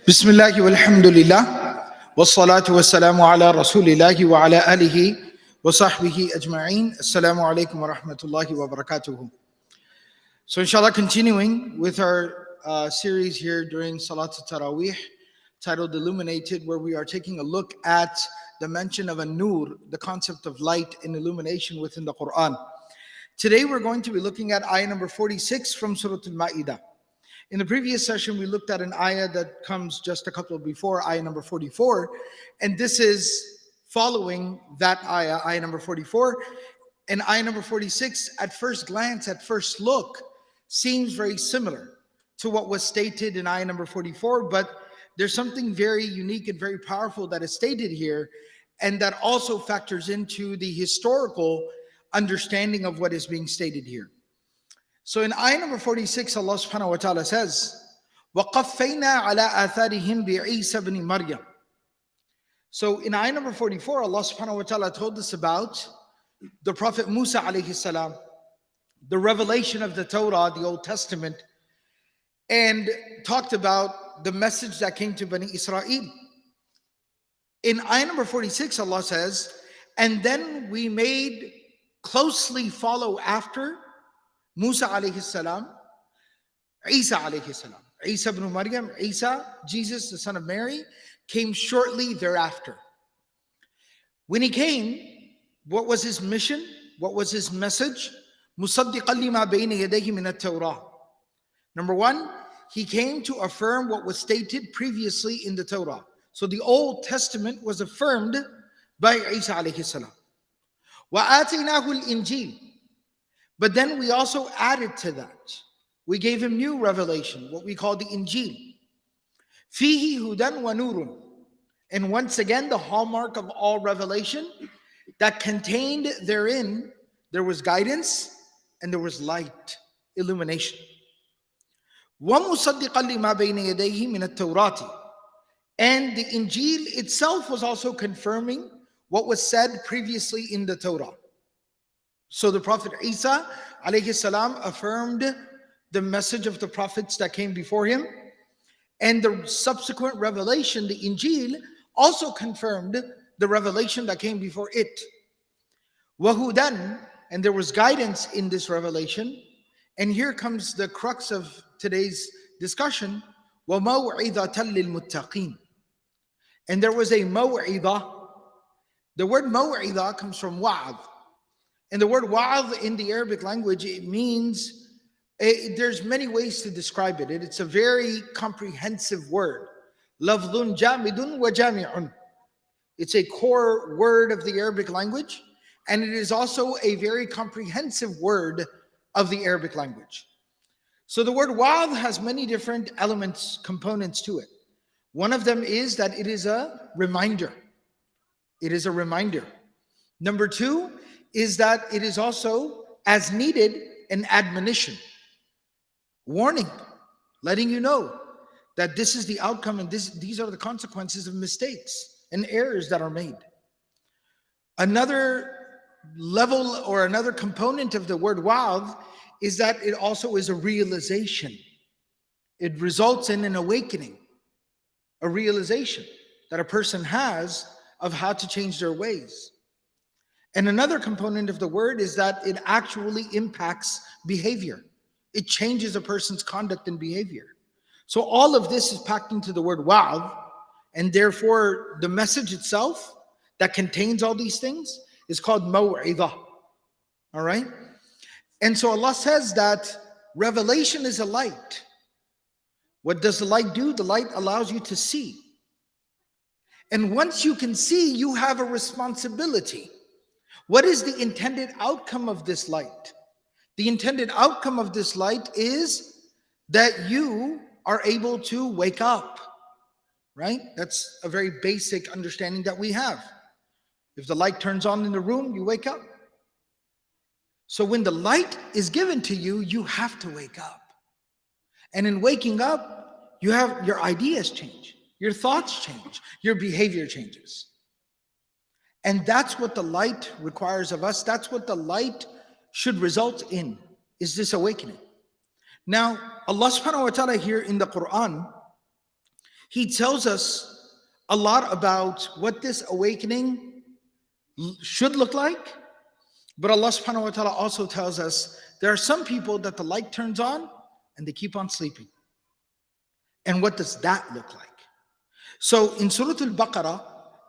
Bismillah walhamdulillah wassalatu wassalamu ala rasulillahi wa ala alihi wa sahbihi ajma'een. Assalamu alaikum wa rahmatullahi wa barakatuhu. So inshallah, continuing with our series here during Salat Tarawih titled Illuminated, where we are taking a look at the mention of an-nur, the concept of light and illumination within the Quran. Today we're going to be looking at ayah number 46 from Surah Al-Ma'idah. In the previous session, we looked at an ayah that comes just a couple before, ayah number 44, and this is following that ayah, ayah number 44. And ayah number 46, at first glance, at first look, seems very similar to what was stated in ayah number 44, but there's something very unique and very powerful that is stated here, and that also factors into the historical understanding of what is being stated here. So in ayah number 46, Allah subhanahu wa ta'ala says, وَقَفَّيْنَا عَلَىٰ آثَارِهِمْ بِعِيسَى بْنِ مَرْيَمَ. So in ayah number 44, Allah subhanahu wa ta'ala told us about the Prophet Musa alayhi salam, the revelation of the Torah, the Old Testament, and talked about the message that came to Bani Israel. In ayah number 46, Allah says, and then we made closely follow after Musa alayhi salam, Isa alayhi salam. Isa ibn Maryam, Isa, Jesus, the son of Mary, came shortly thereafter. When he came, what was his mission? What was his message? مُصَدِّقًا لِمَا بَيْنَ يَدَيْهِ مِنَ التَّوْرَةِ. Number one, he came to affirm what was stated previously in the Torah. So the Old Testament was affirmed by Isa alayhi salam. وَآتَيْنَاهُ الْإِنْجِيلِ. But then we also added to that. We gave him new revelation, what we call the Injil. فِيهِ هُدًى وَنُورٌ. And once again, the hallmark of all revelation, that contained therein, there was guidance and there was light, illumination. وَمُصَدِّقًا لِمَا بَيْنَ يَدَيْهِ مِنَ التَّوْرَاةِ. And the Injil itself was also confirming what was said previously in the Torah. So the Prophet Isa alayhi salam affirmed the message of the prophets that came before him, and the subsequent revelation, the Injil, also confirmed the revelation that came before it. Wahudan, and there was guidance in this revelation, and here comes the crux of today's discussion. وَمَوْعِظَةً لِلْمُتَّقِينَ. And there was a maw'idah. The word maw'idah comes from wa'ad. And the word wa'ad in the Arabic language, it means, there's many ways to describe it. It's a very comprehensive word. Lafdhun jamidun wa jami'un. It's a core word of the Arabic language, and it is also a very comprehensive word of the Arabic language. So the word wa'ad has many different elements, components to it. One of them is that it is a reminder. It is a reminder. Number two is that it is also, as needed, an admonition, warning, letting you know that this is the outcome and these are the consequences of mistakes and errors that are made. Another level or another component of the word wa'ad is that it also is a realization. It results in an awakening, a realization that a person has of how to change their ways. And another component of the word is that it actually impacts behavior. It changes a person's conduct and behavior. So all of this is packed into the word wa'ad, and therefore the message itself that contains all these things is called maw'idah. All right? And so Allah says that revelation is a light. What does the light do? The light allows you to see. And once you can see, you have a responsibility. What is the intended outcome of this light? The intended outcome of this light is that you are able to wake up, right? That's a very basic understanding that we have. If the light turns on in the room, you wake up. So when the light is given to you, you have to wake up. And in waking up, you have your ideas change, your thoughts change, your behavior changes. And that's what the light requires of us. That's what the light should result in is this awakening. Now, Allah subhanahu wa ta'ala here in the Quran, He tells us a lot about what this awakening should look like. But Allah subhanahu wa ta'ala also tells us there are some people that the light turns on and they keep on sleeping. And what does that look like? So in Surah Al-Baqarah,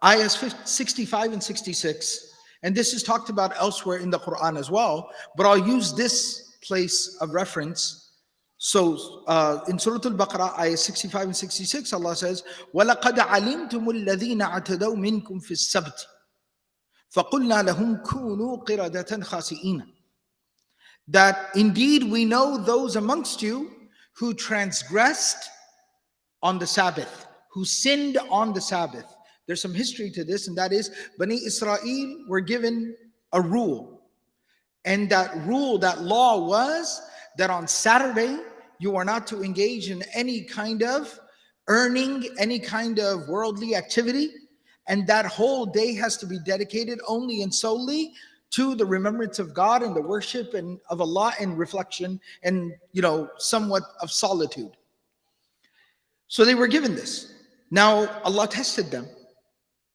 ayahs 65 and 66, and this is talked about elsewhere in the Quran as well, but I'll use this place of reference. So in Surah Al-Baqarah, ayah 65 and 66, Allah says, وَلَقَدْ عَلِمْتُمُ الَّذِينَ عَتَدَوْا مِنْكُمْ فِي السَّبْتِ فَقُلْنَا لَهُمْ كُونُوا قِرَدَةً خَاسِئِينَ. That indeed we know those amongst you who transgressed on the Sabbath, who sinned on the Sabbath. There's some history to this, and that is Bani Israel were given a rule. And that rule, that law was that on Saturday, you are not to engage in any kind of earning, any kind of worldly activity. And that whole day has to be dedicated only and solely to the remembrance of God and the worship and of Allah and reflection and, somewhat of solitude. So they were given this. Now, Allah tested them,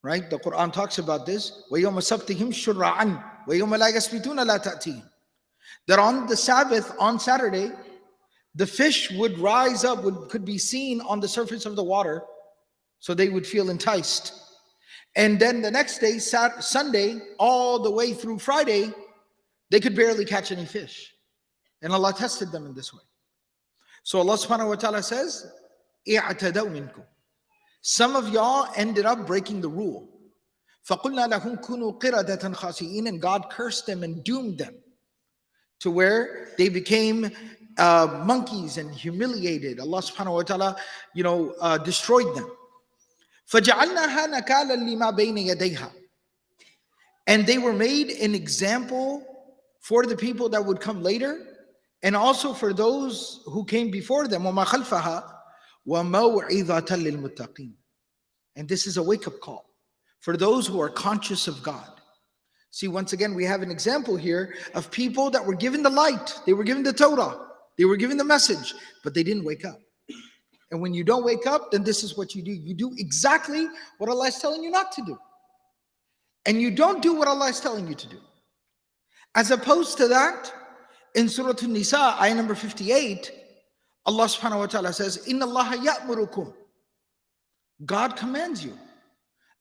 right? The Quran talks about this. وَيَوْمَ سَبْتِهِمْ شُرَّعًا وَيَوْمَ لَا يَسْبِتُونَ لَا تَأْتِيهِمْ. That on the Sabbath, on Saturday, the fish would rise up, could be seen on the surface of the water, so they would feel enticed. And then the next day, Sunday, all the way through Friday, they could barely catch any fish. And Allah tested them in this way. So Allah subhanahu wa ta'ala says, اِعْتَدَوْا مِنْكُمْ. Some of y'all ended up breaking the rule. فَقُلْنَا لَهُمْ كُونُوا قِرَدَةً خَاسِئِينَ. And God cursed them and doomed them to where they became monkeys and humiliated. Allah subhanahu wa ta'ala, destroyed them. فَجَعَلْنَاهَا نَكَالًا لِمَا بَيْنَ يَدَيْهَا. And they were made an example for the people that would come later, and also for those who came before them. وَمَا خَلْفَهَا وَمَوْعِظَةً لِلْمُتَّقِينَ. And this is a wake-up call for those who are conscious of God. See, once again, we have an example here of people that were given the light. They were given the Torah. They were given the message, but they didn't wake up. And when you don't wake up, then this is what you do. You do exactly what Allah is telling you not to do. And you don't do what Allah is telling you to do. As opposed to that, in Surah An-Nisa, ayah number 58, Allah subhanahu wa ta'ala says, إِنَّ اللَّهَ يَأْمُرُكُمْ. God commands you,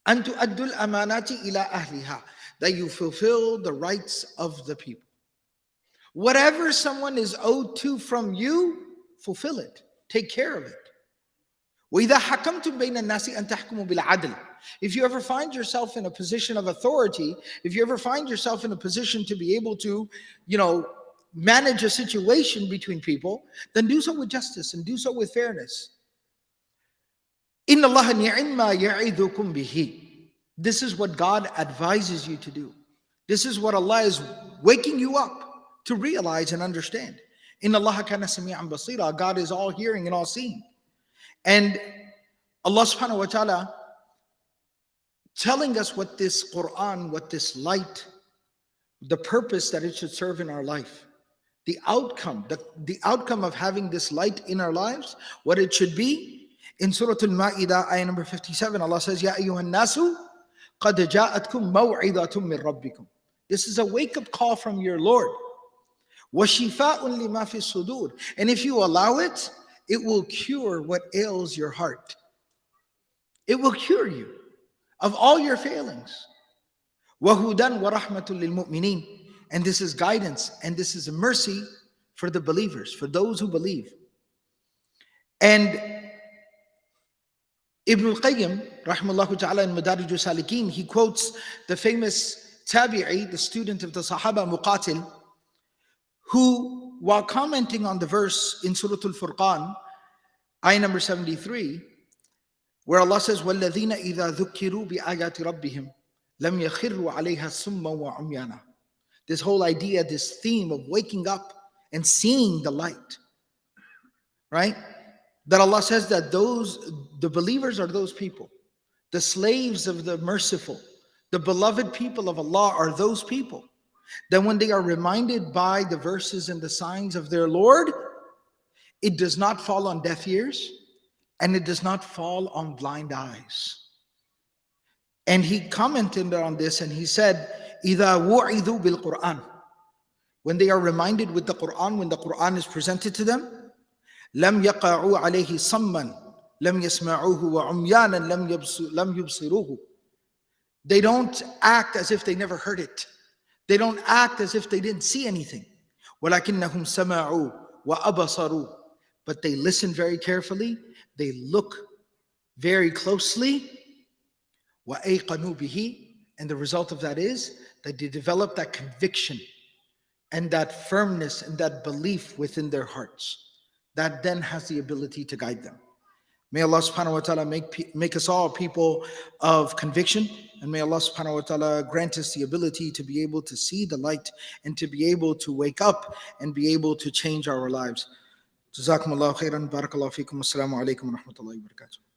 أَن تُؤَدُّوا الْأَمَانَاتِ إِلَىٰ أَهْلِهَا. That you fulfill the rights of the people. Whatever someone is owed to from you, fulfill it. Take care of it. وَإِذَا حَكَمْتُمْ بَيْنَ النَّاسِ أَن تَحْكُمُوا بِالْعَدْلِ. If you ever find yourself in a position of authority, if you ever find yourself in a position to be able to, manage a situation between people, then do so with justice and do so with fairness. إِنَّ اللَّهَ نِعِمَّا يَعِذُكُمْ بِهِ. This is what God advises you to do. This is what Allah is waking you up to realize and understand. إِنَّ اللَّهَ كَانَ سَمِيعًا بَصِيرًا. God is all hearing and all seeing. And Allah subhanahu wa ta'ala telling us what this Quran, what this light, the purpose that it should serve in our life, the outcome of having this light in our lives, what it should be. In Surah Al-Ma'idah, ayah number 57, Allah says, Ya ayyuhan nasu, qad ja'atkum maw'idatum min rabbikum. This is a wake-up call from your Lord. وَشِفَاءٌ لِمَا فِي الصُّدُورِ. And if you allow it, it will cure what ails your heart. It will cure you of all your failings. وَهُدًى وَرَحْمَةٌ لِلْمُؤْمِنِينَ. And this is guidance and this is a mercy for the believers, for those who believe. And Ibn al-Qayyim, rahimahullah ta'ala, in Madarij al-Salikin, he quotes the famous Tabi'i, the student of the Sahaba, Muqatil, who, while commenting on the verse in Surah Al-Furqan, ayah number 73, where Allah says, وَالَّذِينَ إِذَا ذُكِّرُوا بِآيَاتِ رَبِّهِمْ لَمْ يَخِرُّوا عَلَيْهَا سُمًّا وَعُمْيَانًا. This whole idea, this theme of waking up and seeing the light, right? That Allah says that the believers are those people. The slaves of the merciful, the beloved people of Allah are those people then when they are reminded by the verses and the signs of their Lord, it does not fall on deaf ears and it does not fall on blind eyes. And he commented on this and he said, إِذَا وُعِذُوا بِالْقُرْآنِ, when they are reminded with the Quran, when the Quran is presented to them, لَمْ يَقَعُوا عَلَيْهِ صَمًّا لَمْ يَسْمَعُوهُ وَعُمْيَانًا لَمْ يُبْصِرُوهُ. They don't act as if they never heard it. They don't act as if they didn't see anything. وَلَكِنَّهُمْ سَمَعُوا وَأَبَصَرُوا. But they listen very carefully, they look very closely, وَأَيْقَنُوا بِهِ. And the result of that is that they develop that conviction and that firmness and that belief within their hearts. That then has the ability to guide them. May Allah subhanahu wa ta'ala make us all people of conviction, and may Allah subhanahu wa ta'ala grant us the ability to be able to see the light and to be able to wake up and be able to change our lives. Jazakumullahu khairan, barakallahu feekum, assalamu alaikum wa rahmatullahi wa barakatuh.